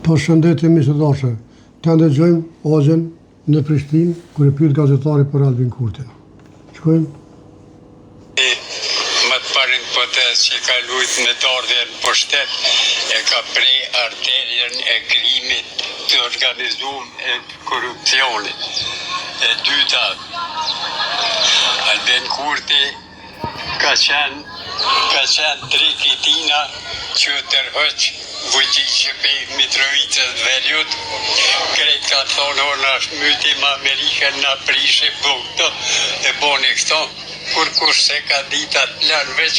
Përshëndetje miq të dashur. Të ndëgjojmë Hoxhën në Prishtinë kur e pyet gazetari për Albin Kurtin. Shkojmë. Më të parin potez që ka luajt me të ardhen për shtet e ka prej arterien e krimit të organizuar e korrupsionit. E dyta, Albin Kurti ka qenë drejt i tina që tërhoq vëgjishë për Mitrovicës dhe Veriut, krejt ka thonë orë është mytim Amerikën në prishe bëgto e boni këto, kur kush se ka dit atë plan veç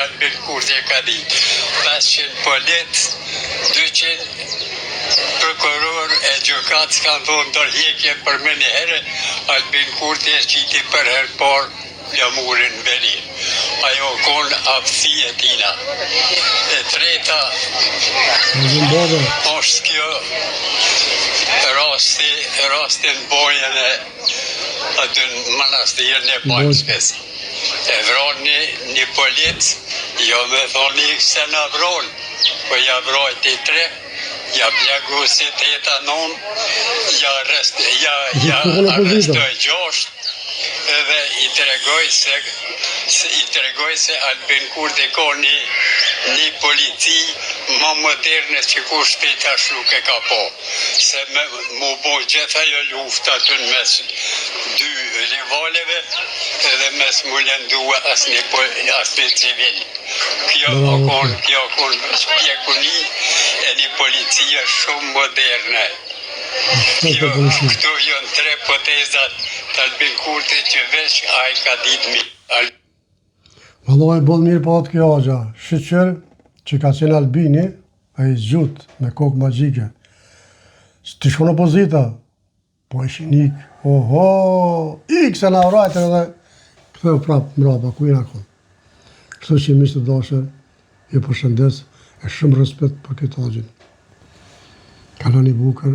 Albin Kurti e ka dit. 500 polit, 200 prokuror e gjykatës kanë thonë ndërhjekje për me një herë, Albin Kurti e qiti për herë parë flamurin veri. Ajo konë aftësi e tina. E treta, është kjo rastin bojën e atë në manastirën e Balskës. E vroni një polit, jo me thoni se në vron, po ja vrojti 3, ja plegu si 8-9, ja arrestoj 6, edhe i tregoj se Albin Kurti ka një polici më moderne që kur shpeta shluk e ka po. Se mu bo gjitha jo lufta të në mes 2 rivaleve edhe mes mu lëndua asni civil. Kjo konë spjekuni e një policia shumë moderne. Këto janë 3 potezat të Albin Kurti që veç a i ka ditë mi. Vallaj, bon mirë po atë kjo Hoxha. Shqyqër që ka qenë Albini, a i zgjut me kokë magjike. Të shkon opozita, po ishi nik, oho, se na vrajtën edhe këtheu prapë mrapa, ku jena konë. Kështu që miq të dashur, ju përshëndes e shumë respekt për këtë Hoxhën. Kaloni bukur.